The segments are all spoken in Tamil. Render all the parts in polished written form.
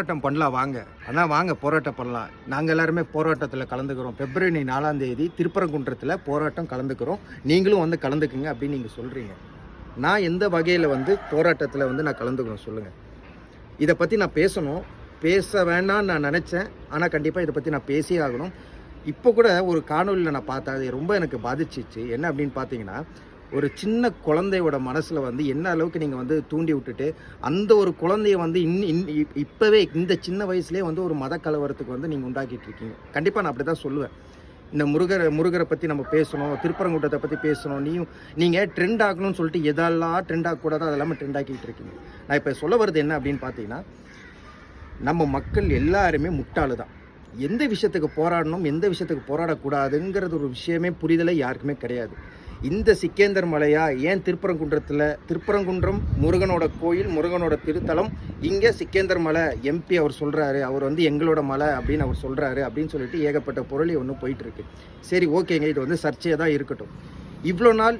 போராட்டம் பண்ணலாம் வாங்க. ஆனால் வாங்க போராட்டம் பண்ணலாம். நாங்கள் எல்லாருமே போராட்டத்தில் கலந்துக்கிறோம். February 4 திருப்பரங்குன்றத்தில் போராட்டம் கலந்துக்கிறோம். நீங்களும் வந்து கலந்துக்குங்க அப்படின்னு நீங்கள் சொல்கிறீங்க. நான் எந்த வகையில் வந்து போராட்டத்தில் வந்து நான் கலந்துக்கிறோம் சொல்லுங்கள். இதை பற்றி நான் பேசணும். பேச வேண்டாம்னு நான் நினச்சேன். ஆனால் கண்டிப்பாக இதை பற்றி நான் பேசியே ஆகணும். இப்போ கூட ஒரு காணொலியில் நான் பார்த்தேன். அது ரொம்ப எனக்கு பாதிச்சிச்சு. என்ன அப்படின்னு பார்த்தீங்கன்னா, ஒரு சின்ன குழந்தையோட மனசில் வந்து என்ன அளவுக்கு நீங்கள் வந்து தூண்டி விட்டுட்டு அந்த ஒரு குழந்தைய வந்து இப்போவே இந்த சின்ன வயசுலேயே வந்து ஒரு மத கலவரத்துக்கு வந்து நீங்கள் உண்டாக்கிட்டு இருக்கீங்க. கண்டிப்பாக நான் அப்படி தான் சொல்லுவேன். இந்த முருகரை பற்றி நம்ம பேசணும், திருப்பரங்குன்றத்தை பற்றி பேசணும். நீங்கள் ட்ரெண்ட் ஆகணும்னு சொல்லிட்டு எதெல்லாம் ட்ரெண்ட் ஆகக்கூடாதோ அதெல்லாமே ட்ரெண்ட் ஆக்கிட்டு இருக்கீங்க. நான் இப்போ சொல்ல வருது என்ன அப்படின்னு பார்த்தீங்கன்னா, நம்ம மக்கள் எல்லாருமே முட்டாளு தான். எந்த விஷயத்துக்கு போராடணும், எந்த விஷயத்துக்கு போராடக்கூடாதுங்கிறது ஒரு விஷயமே புரிதலை யாருக்குமே கிடையாது. இந்த சிக்கேந்தர் மலையா, ஏன் திருப்பரங்குன்றம் முருகனோட கோயில், முருகனோட திருத்தலம், இங்கே சிக்கேந்தர் மலை எம்பி அவர் சொல்கிறாரு, அவர் வந்து எங்களோட மலை அப்படின்னு அவர் சொல்கிறாரு அப்படின்னு சொல்லிட்டு ஏகப்பட்ட பொருளை ஒன்று போயிட்டுருக்கு. சரி ஓகேங்க, இது வந்து சர்ச்சையாக தான் இருக்கட்டும். இவ்வளோ நாள்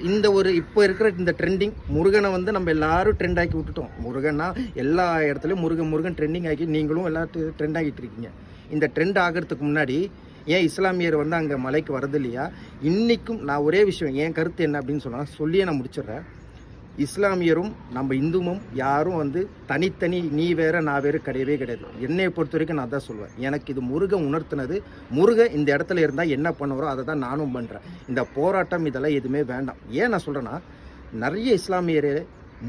இப்போ இருக்கிற இந்த ட்ரெண்டிங் முருகனை வந்து நம்ம எல்லாரும் ட்ரெண்ட் ஆக்கி விட்டுட்டோம். முருகன்னா எல்லா இடத்துலையும் முருகன் ட்ரெண்டிங் ஆக்கி நீங்களும் எல்லாத்தையும் ட்ரெண்ட் ஆகிட்டு இருக்கீங்க. இந்த ட்ரெண்ட் ஆகிறதுக்கு முன்னாடி ஏன் இஸ்லாமியர் வந்து அங்கே மலைக்கு வரது இல்லையா? இன்றைக்கும் நான் ஒரே விஷயம், என் கருத்து என்ன அப்படின்னு சொன்னால் சொல்லியே நான் முடிச்சிடுறேன். இஸ்லாமியரும் நம்ம இந்துவும் யாரும் வந்து தனித்தனி நீ வேற நான் வேறு கிடையவே கிடையாது. என்னையை பொறுத்த வரைக்கும் நான் தான் சொல்லுவேன். எனக்கு இது முருகன் உணர்த்தினது. முருகன் இந்த இடத்துல இருந்தால் என்ன பண்ணுவாரோ அதை தான் நானும் பண்ணுறேன். இந்த போராட்டம் இதெல்லாம் எதுவுமே வேண்டாம். ஏன் நான் சொல்கிறேன்னா, நிறைய இஸ்லாமியர்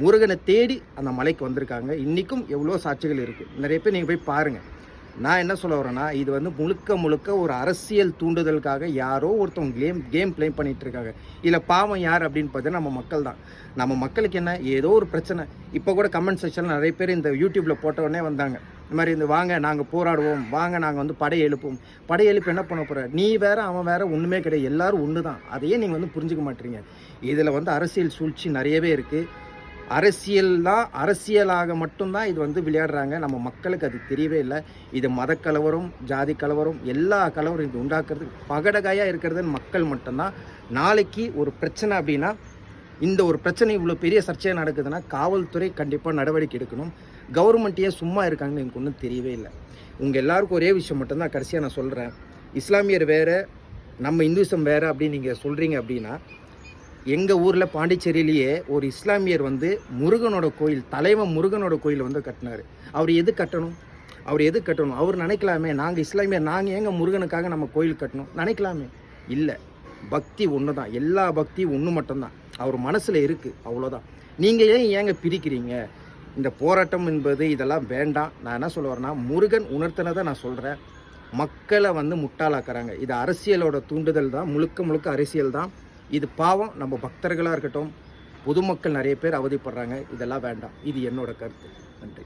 முருகனை தேடி அந்த மலைக்கு வந்திருக்காங்க. இன்றைக்கும் எவ்வளோ சாட்சிகள் இருக்குது. நிறைய பேர் நீங்கள் போய் பாருங்கள். நான் என்ன சொல்ல வரேன்னா, இது வந்து முழுக்க ஒரு அரசியல் தூண்டுதலுக்காக யாரோ ஒருத்தவங்க கேம் ப்ளே பண்ணிகிட்டு இருக்காங்க. இதில் பாவம் யார் அப்படின்னு பார்த்தீங்கன்னா நம்ம மக்கள் தான். நம்ம மக்களுக்கு என்ன, ஏதோ ஒரு பிரச்சனை. இப்போ கூட கமெண்ட் செக்ஷனில் நிறைய பேர் இந்த யூடியூப்பில் போட்டவுடனே வந்தாங்க. இந்த மாதிரி இந்த வாங்க நாங்கள் போராடுவோம், வாங்க நாங்கள் வந்து படை எழுப்பி என்ன பண்ண போகிற, நீ வேற அவன் வேற ஒன்றுமே கிடையாது, எல்லோரும் ஒன்று தான். அதையே நீங்கள் வந்து புரிஞ்சுக்க மாட்டீங்க. இதில் வந்து அரசியல் சூழ்ச்சி நிறையவே இருக்குது. அரசியலாக மட்டும்தான் இது வந்து விளையாடுறாங்க. நம்ம மக்களுக்கு அது தெரியவே இல்லை. இது மத கலவரம், ஜாதி கலவரம், எல்லா கலவரம் இது உண்டாக்குறதுக்கு பகடகாயாக இருக்கிறது மக்கள் மட்டும்தான். நாளைக்கு ஒரு பிரச்சனை அப்படின்னா, இந்த ஒரு பிரச்சனை இவ்வளோ பெரிய சர்ச்சையாக நடக்குதுன்னா காவல்துறை கண்டிப்பாக நடவடிக்கை எடுக்கணும். கவர்மெண்ட்டையே சும்மா இருக்காங்கன்னு எனக்கு ஒன்றும் தெரியவே இல்லை. உங்கள் எல்லாருக்கும் ஒரே விஷயம் மட்டும்தான் கடைசியாக நான் சொல்கிறேன். இஸ்லாமியர் வேறு, நம்ம இந்துசம் வேறு அப்படின்னு நீங்கள் சொல்கிறீங்க அப்படின்னா, எங்கள் ஊரில் பாண்டிச்சேரியிலேயே ஒரு இஸ்லாமியர் வந்து முருகனோட கோயில், தலைவன் முருகனோட கோயில் வந்து கட்டினார். அவர் எது கட்டணும்? அவர் நினைக்கலாமே, நாங்கள் இஸ்லாமியர், நாங்கள் ஏங்க முருகனுக்காக நம்ம கோயில் கட்டணும் நினைக்கலாமே. இல்லை, பக்தி ஒன்று தான். எல்லா பக்தியும் ஒன்று மட்டும்தான். அவர் மனசில் இருக்குது, அவ்வளோதான். நீங்கள் ஏங்க பிரிக்கிறீங்க? இந்த போராட்டம் என்பது இதெல்லாம் வேண்டாம். நான் என்ன சொல்ல வரேன்னா, முருகன் உணர்த்தினதை நான் சொல்கிறேன். மக்களை வந்து முட்டாளாக்குறாங்க. இது அரசியலோட தூண்டுதல் தான், முழுக்க அரசியல் தான். இது பாவம். நம்ம பக்தர்களாக இருக்கட்டும், பொதுமக்கள் நிறைய பேர் அவதிப்படுறாங்க. இதெல்லாம் வேண்டாம். இது என்னோட கருத்து. நன்றி.